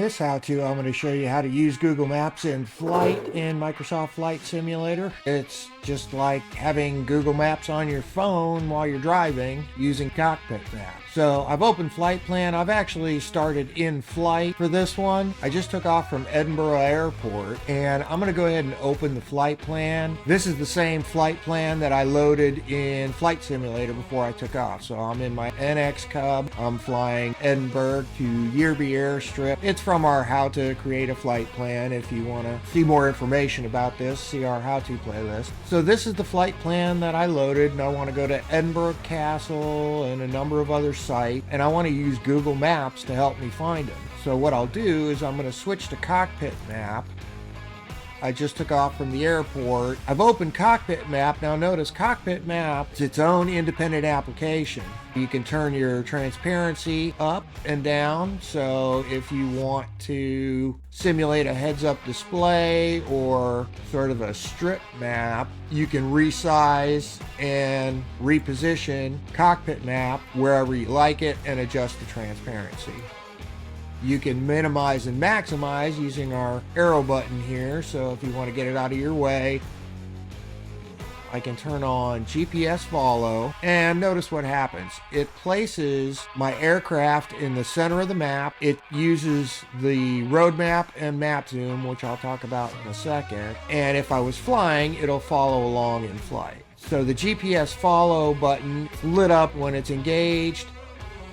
this how-to, I'm going to show you how to use Google Maps in flight in Microsoft Flight Simulator. It's just like having Google Maps on your phone while you're driving using Cockpit Map. So I've opened Flight Plan. I've actually started in flight for this one. I just took off from Edinburgh Airport, and I'm going to go ahead and open the flight plan. This is the same flight plan that I loaded in Flight Simulator before I took off. So I'm in my NX Cub. I'm flying Edinburgh to Yearby Airstrip. It's from our How to Create a Flight Plan. If you want to see more information about this, see our how-to playlist. So this is the flight plan that I loaded, and I want to go to Edinburgh Castle and a number of other sites, and I want to use Google Maps to help me find them. So what I'll do is I'm going to switch to Cockpit Map. I just took off from the airport. I've opened Cockpit Map. Now notice Cockpit Map is its own independent application. You can turn your transparency up and down. So if you want to simulate a heads-up display or sort of a strip map, you can resize and reposition Cockpit Map wherever you like it and adjust the transparency. You can minimize and maximize using our arrow button here. So if you want to get it out of your way, I can turn on GPS follow, and notice what happens. It places my aircraft in the center of the map. It uses the road map and map zoom, which I'll talk about in a second. And if I was flying, it'll follow along in flight. So the GPS follow button lit up when it's engaged.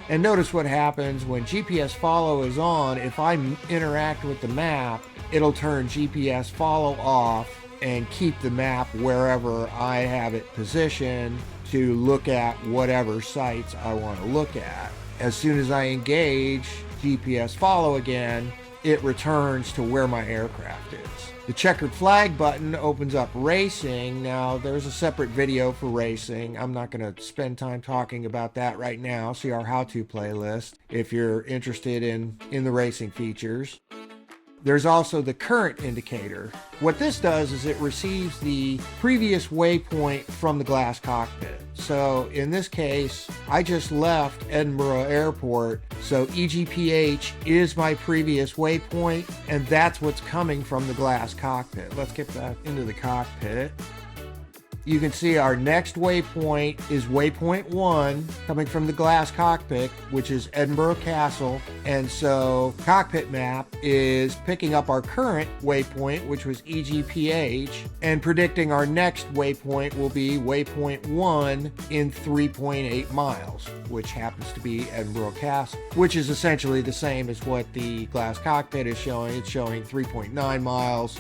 And notice what happens when GPS follow is on. If I interact with the map, it'll turn GPS follow off and keep the map wherever I have it positioned to look at whatever sites I want to look at. As soon as I engage GPS follow again, it returns to where my aircraft is. The checkered flag button opens up racing. Now there's a separate video for racing. I'm not going to spend time talking about that right now. See our how-to playlist if you're interested in the racing features. There's also the current indicator. What this does is it receives the previous waypoint from the glass cockpit. So in this case, I just left Edinburgh Airport, so EGPH is my previous waypoint, and that's what's coming from the glass cockpit. Let's get back into the cockpit. You can see our next waypoint is waypoint 1 coming from the glass cockpit, which is Edinburgh Castle. And so Cockpit Map is picking up our current waypoint, which was EGPH, and predicting our next waypoint will be waypoint 1 in 3.8 miles, which happens to be Edinburgh Castle, which is essentially the same as what the glass cockpit is showing. It's showing 3.9 miles.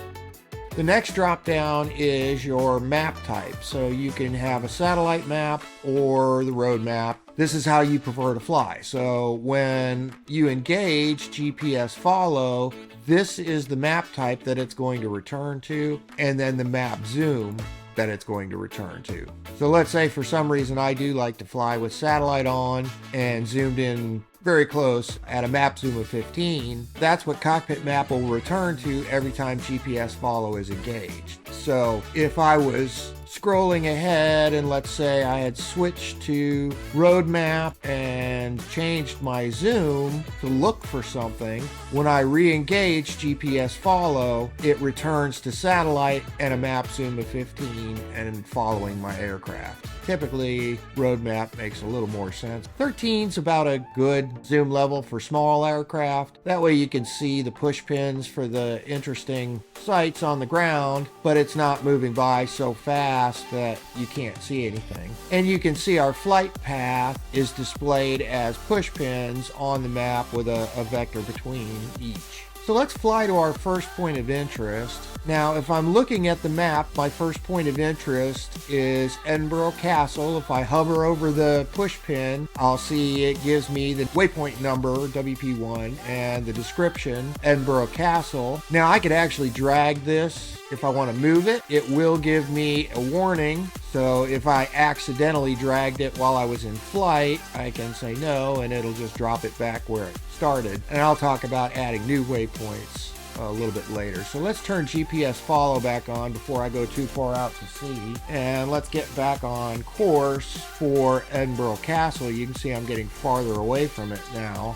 The next drop down is your map type. So you can have a satellite map or the road map. This is how you prefer to fly. So when you engage GPS follow, this is the map type that it's going to return to, and then the map zoom that it's going to return to. So let's say for some reason I do like to fly with satellite on and zoomed in very close at a map zoom of 15. That's what Cockpit Map will return to every time GPS follow is engaged. So if I was scrolling ahead and let's say I had switched to road map and changed my zoom to look for something, when I re-engage GPS follow, it returns to satellite and a map zoom of 15 and following my aircraft. Typically, road map makes a little more sense. 13 is about a good zoom level for small aircraft. That way you can see the push pins for the interesting sights on the ground, but it's not moving by so fast that you can't see anything. And you can see our flight path is displayed as push pins on the map with a vector between each. So let's fly to our first point of interest. Now, if I'm looking at the map, my first point of interest is Edinburgh Castle. If I hover over the push pin, I'll see it gives me the waypoint number, WP1, and the description, Edinburgh Castle. Now, I could actually drag this. If I want to move it, it will give me a warning. So if I accidentally dragged it while I was in flight, I can say no, and it'll just drop it back where it started. And I'll talk about adding new waypoints a little bit later. So let's turn GPS follow back on before I go too far out to sea. And let's get back on course for Edinburgh Castle. You can see I'm getting farther away from it now.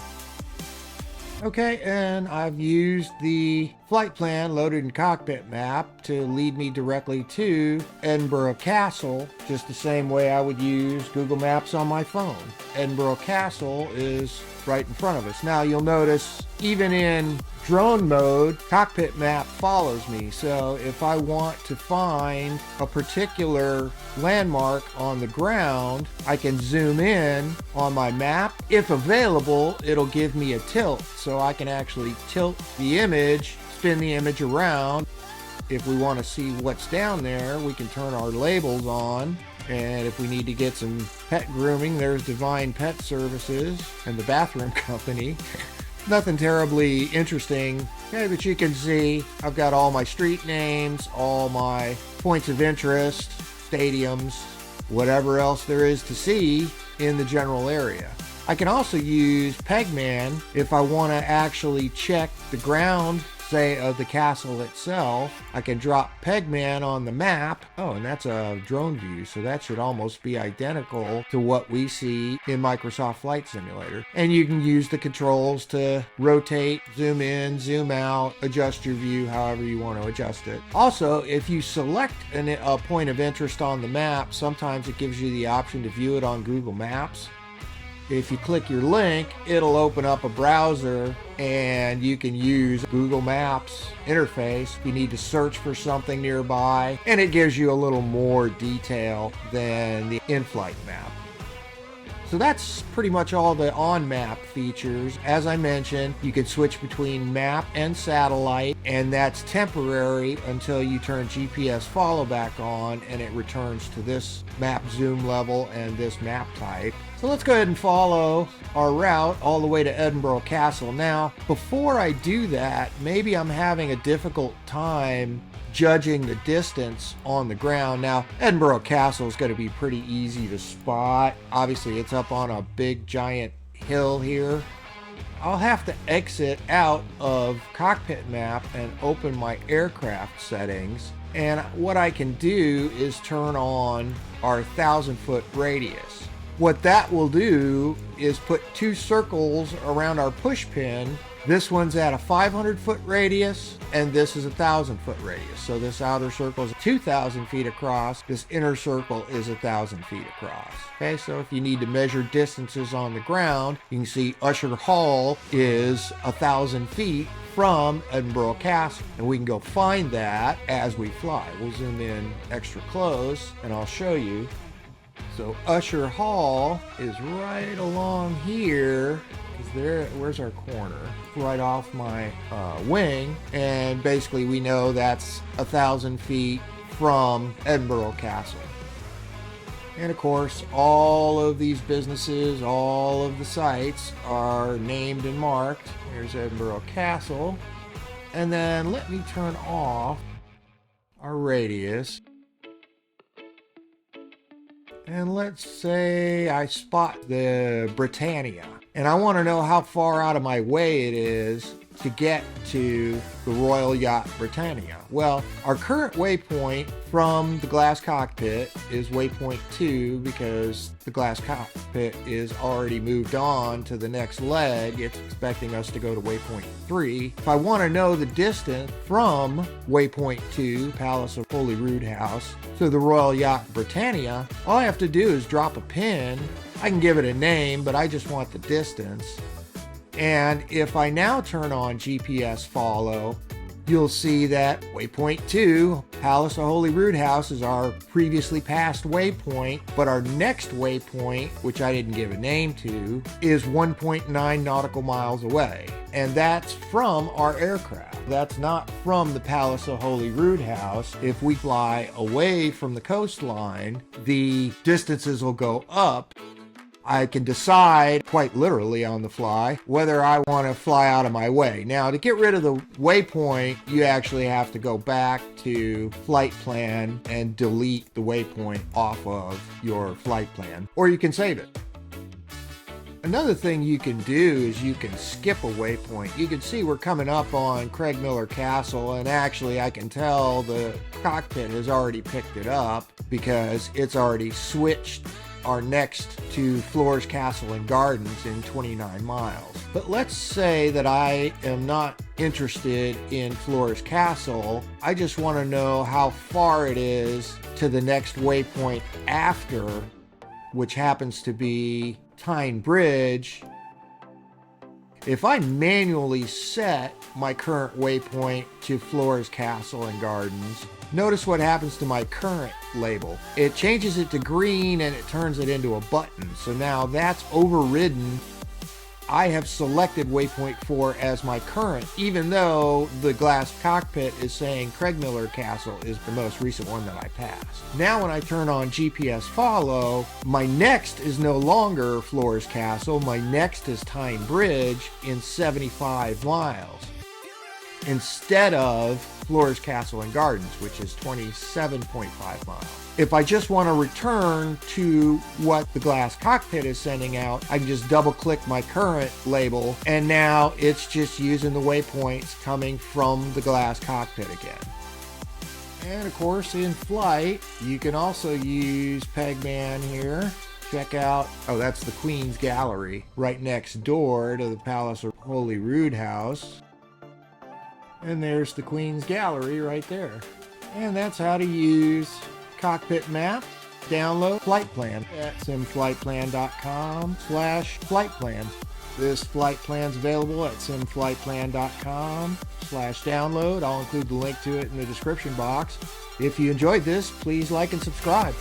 Okay, and I've used the flight plan loaded in Cockpit Map to lead me directly to Edinburgh Castle, just the same way I would use Google Maps on my phone. Edinburgh Castle is right in front of us. Now you'll notice even in drone mode, Cockpit Map follows me. So if I want to find a particular landmark on the ground, I can zoom in on my map. If available, it'll give me a tilt, so I can actually tilt the image, spin the image around. If we want to see what's down there, we can turn our labels on. And if we need to get some pet grooming, there's Divine Pet Services and the bathroom company. Nothing terribly interesting. Okay, but you can see I've got all my street names, all my points of interest, stadiums, whatever else there is to see in the general area. I can also use Pegman if I want to actually check the ground, say, of the castle itself. I can drop Pegman on the map. Oh, and that's a drone view, so that should almost be identical to what we see in Microsoft Flight Simulator. And you can use the controls to rotate, zoom in, zoom out, adjust your view however you want to adjust it. Also, if you select a point of interest on the map, sometimes it gives you the option to view it on Google Maps. If you click your link, it'll open up a browser and you can use Google Maps interface if you need to search for something nearby, and it gives you a little more detail than the in-flight map. So that's pretty much all the on-map features. As I mentioned, you can switch between map and satellite, and that's temporary until you turn GPS follow back on and it returns to this map zoom level and this map type. So let's go ahead and follow our route all the way to Edinburgh Castle. Now, before I do that, maybe I'm having a difficult time judging the distance on the ground. Now, Edinburgh Castle is going to be pretty easy to spot. Obviously, it's up on a big giant hill here. I'll have to exit out of Cockpit Map and open my aircraft settings. And what I can do is turn on our 1,000-foot radius. What that will do is put two circles around our push pin. This one's at a 500-foot radius, and this is a 1,000-foot radius. So this outer circle is 2,000 feet across. This inner circle is 1,000 feet across. Okay, so if you need to measure distances on the ground, you can see Usher Hall is 1,000 feet from Edinburgh Castle, and we can go find that as we fly. We'll zoom in extra close, and I'll show you. So Usher Hall is right along here. Where's our corner? Right off my wing, and basically we know that's 1,000 feet from Edinburgh Castle. And of course, all of these businesses, all of the sites are named and marked. Here's Edinburgh Castle. And then let me turn off our radius. And let's say I spot the Britannia, and I want to know how far out of my way it is to get to the Royal Yacht Britannia. Well, our current waypoint from the glass cockpit is waypoint 2 because the glass cockpit is already moved on to the next leg. It's expecting us to go to waypoint 3. If I want to know the distance from waypoint 2, Palace of Holyrood House, to the Royal Yacht Britannia, all I have to do is drop a pin. I can give it a name, but I just want the distance. And if I now turn on GPS follow, you'll see that waypoint 2, Palace of Holyrood House, is our previously passed waypoint, but our next waypoint, which I didn't give a name to, is 1.9 nautical miles away. And that's from our aircraft. That's not from the Palace of Holyrood House. If we fly away from the coastline, the distances will go up. I can decide, quite literally on the fly, whether I want to fly out of my way. Now, to get rid of the waypoint, you actually have to go back to Flight Plan and delete the waypoint off of your flight plan, or you can save it. Another thing you can do is you can skip a waypoint. You can see we're coming up on Craigmillar Castle, and actually I can tell the cockpit has already picked it up because it's already switched are next to Floors, Castle, and Gardens in 29 miles. But let's say that I am not interested in Floors Castle. I just want to know how far it is to the next waypoint after, which happens to be Tyne Bridge. If I manually set my current waypoint to Floors, Castle, and Gardens, notice what happens to my current label. It changes it to green and it turns it into a button. So now that's overridden. I have selected waypoint 4 as my current, even though the glass cockpit is saying Craigmillar Castle is the most recent one that I passed. Now when I turn on GPS follow, my next is no longer Floors Castle, my next is Tyne Bridge in 75 miles. Instead of Floors, Castle, and Gardens, which is 27.5 miles. If I just want to return to what the glass cockpit is sending out, I can just double click my current label, and now it's just using the waypoints coming from the glass cockpit again. And of course, in flight, you can also use Pegman here. Check out, oh, that's the Queen's Gallery right next door to the Palace of Holyrood House. And there's the Queen's Gallery right there. And that's how to use Cockpit Map. Download Flight Plan at simflightplan.com/flightplan. This flight plan's available at simflightplan.com/download. I'll include the link to it in the description box. If you enjoyed this, please like and subscribe.